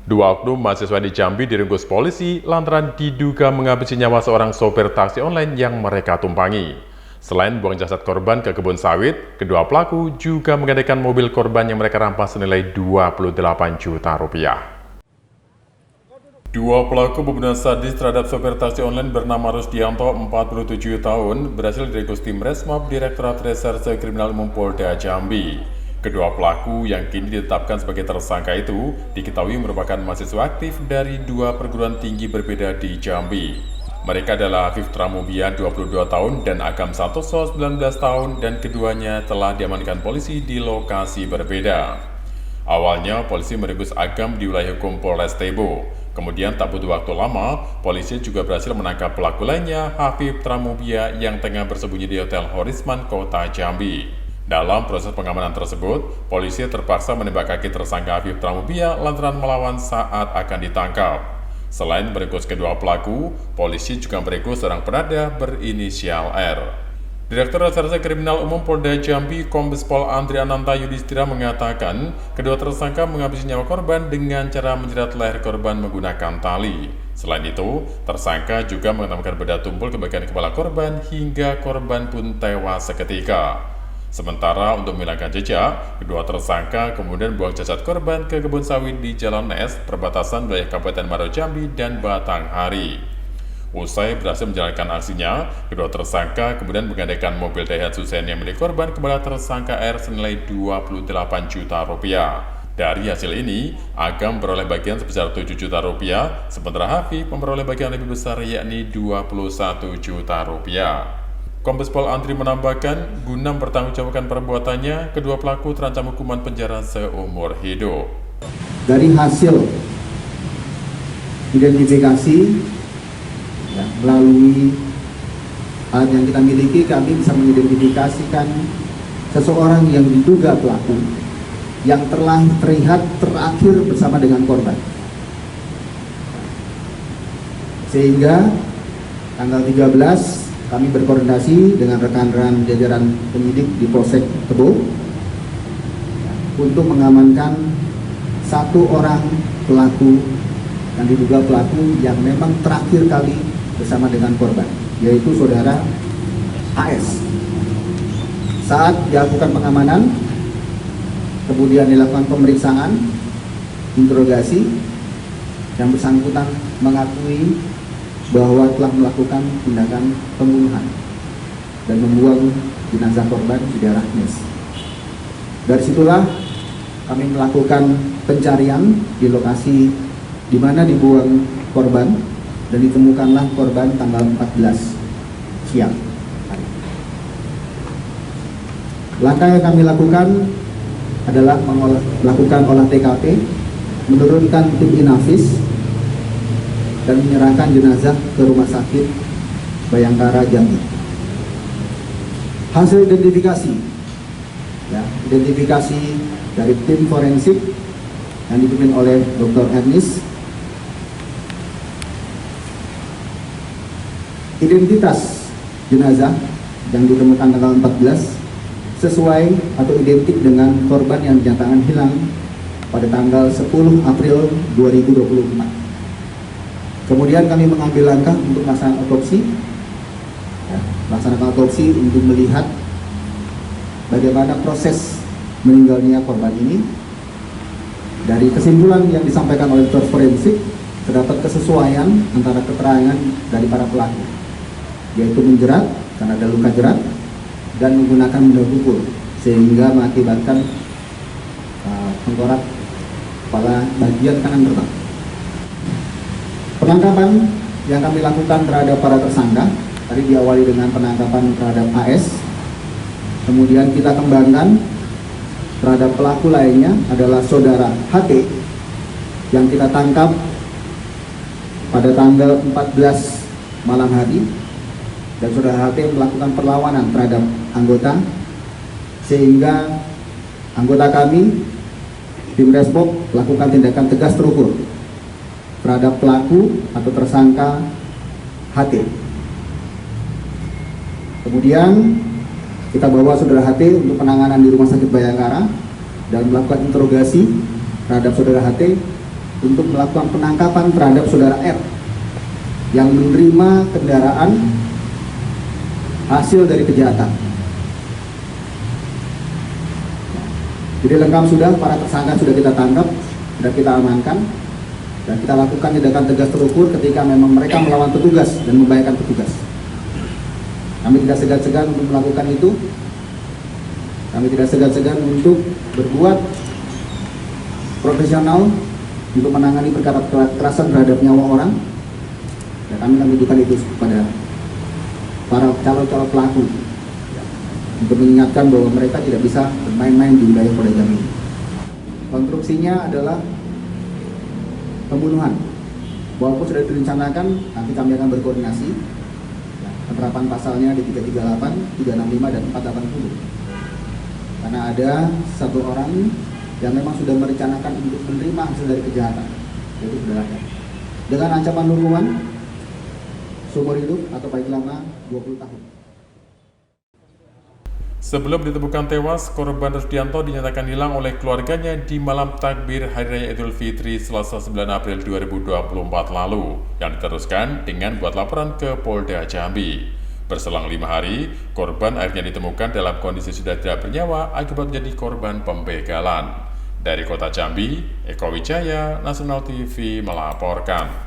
Dua oknum mahasiswa di Jambi diringkus polisi lantaran diduga menghabisi nyawa seorang sopir taksi online yang mereka tumpangi. Selain buang jasad korban ke kebun sawit, kedua pelaku juga menggadaikan mobil korban yang mereka rampas senilai 28 juta rupiah. Dua pelaku pembunuhan sadis terhadap sopir taksi online bernama Rusdianto, 47 tahun, berhasil diringkus tim Resmob Direktorat Reserse Kriminal Umum Polda Jambi. Kedua pelaku yang kini ditetapkan sebagai tersangka itu diketahui merupakan mahasiswa aktif dari dua perguruan tinggi berbeda di Jambi. Mereka adalah Afif Tramubian 22 tahun dan Agam Santoso 19 tahun dan keduanya telah diamankan polisi di lokasi berbeda. Awalnya polisi meringkus Agam di wilayah hukum Polres Tebo. Kemudian tak butuh waktu lama, polisi juga berhasil menangkap pelaku lainnya, Afif Tramubia yang tengah bersembunyi di Hotel Horisman, Kota Jambi. Dalam proses pengamanan tersebut, polisi terpaksa menembak kaki tersangka Afif Tramubia lantaran melawan saat akan ditangkap. Selain meringkus kedua pelaku, polisi juga meringkus seorang penadah berinisial R. Direktur Reserse Kriminal Umum Polda Jambi, Kombes Pol Andri Ananta Yudhistira mengatakan, kedua tersangka menghabisi nyawa korban dengan cara menjerat leher korban menggunakan tali. Selain itu, tersangka juga mengenakan benda tumpul ke bagian kepala korban hingga korban pun tewas seketika. Sementara untuk menghilangkan jejak, kedua tersangka kemudian buang jasad korban ke kebun sawit di Jalan Nes, perbatasan wilayah Kabupaten Muaro Jambi dan Batanghari. Usai berhasil menjalankan aksinya, kedua tersangka kemudian menggandakan mobil Daihatsu yang milik korban kepada tersangka R senilai 28 juta rupiah. Dari hasil ini, Agam beroleh bagian sebesar 7 juta rupiah, sementara Hafif memperoleh bagian lebih besar yakni 21 juta rupiah. Kombes Pol Andri menambahkan, guna mempertanggungjawabkan perbuatannya, kedua pelaku terancam hukuman penjara seumur hidup. Dari hasil identifikasi, melalui alat yang kita miliki, kami bisa mengidentifikasikan seseorang yang diduga pelaku yang telah terlihat terakhir bersama dengan korban. Sehingga tanggal 13 kami berkoordinasi dengan rekan-rekan jajaran penyidik di Polsek Tebo untuk mengamankan satu orang pelaku yang diduga pelaku yang memang terakhir kali bersama dengan korban, yaitu saudara AS. Saat dilakukan pengamanan, kemudian dilakukan pemeriksaan, interogasi, yang bersangkutan mengakui bahwa telah melakukan tindakan pembunuhan dan membuang jenazah korban di daerah Nes. Dari situlah kami melakukan pencarian di lokasi di mana dibuang korban dan ditemukanlah korban tanggal 14 siang. Langkah yang kami lakukan adalah melakukan olah TKP, menurunkan tim Inafis, dan menyerahkan jenazah ke Rumah Sakit Bayangkara Jambi. Hasil identifikasi, identifikasi dari tim forensik yang dipimpin oleh Dr. Ernest, identitas jenazah yang ditemukan tanggal 14 sesuai atau identik dengan korban yang dinyatakan hilang pada tanggal 10 April 2024. Kemudian kami mengambil langkah untuk melaksanakan otopsi, untuk melihat bagaimana proses meninggalnya korban ini. Dari kesimpulan yang disampaikan oleh dokter forensik, terdapat kesesuaian antara keterangan dari para pelaku, yaitu menjerat karena ada luka jerat dan menggunakan benda pukul sehingga mengakibatkan tengkorak kepala bagian kanan pertama. Penangkapan yang kami lakukan terhadap para tersangka tadi diawali dengan penangkapan terhadap AS, kemudian kita kembangkan terhadap pelaku lainnya adalah saudara HT yang kita tangkap pada tanggal 14 malam hari, dan saudara HT melakukan perlawanan terhadap anggota sehingga anggota kami tim Resmob melakukan tindakan tegas terukur terhadap pelaku atau tersangka HT. Kemudian kita bawa saudara HT untuk penanganan di Rumah Sakit Bayangkara dan melakukan interogasi terhadap saudara HT untuk melakukan penangkapan terhadap saudara R yang menerima kendaraan hasil dari kejahatan. Jadi lengkap sudah, para tersangka sudah kita tangkap, sudah kita amankan, dan kita lakukan tindakan tegas terukur ketika memang mereka melawan petugas dan membahayakan petugas. Kami tidak segan-segan untuk melakukan itu. Kami tidak segan-segan untuk berbuat profesional untuk menangani perkara kekerasan terhadap nyawa orang. Dan kami akan tunjukkan itu kepada para calon-calon pelaku untuk mengingatkan bahwa mereka tidak bisa bermain-main di wilayah Polda Jambi. Konstruksinya adalah pembunuhan. Walaupun sudah direncanakan, nanti kami akan berkoordinasi. Penerapan pasalnya di 338, 365, dan 480. Karena ada satu orang yang memang sudah merencanakan untuk menerima hasil dari kejahatan, yaitu saudara R, dengan ancaman hukuman seumur hidup atau paling lama 20 tahun. Sebelum ditemukan tewas, korban Rusdianto dinyatakan hilang oleh keluarganya di malam takbir Hari Raya Idul Fitri Selasa 9 April 2024 lalu, yang diteruskan dengan buat laporan ke Polda Jambi. Berselang 5 hari, korban akhirnya ditemukan dalam kondisi sudah tidak bernyawa akibat menjadi korban pembegalan. Dari Kota Jambi, Eko Wijaya, Nasional TV melaporkan.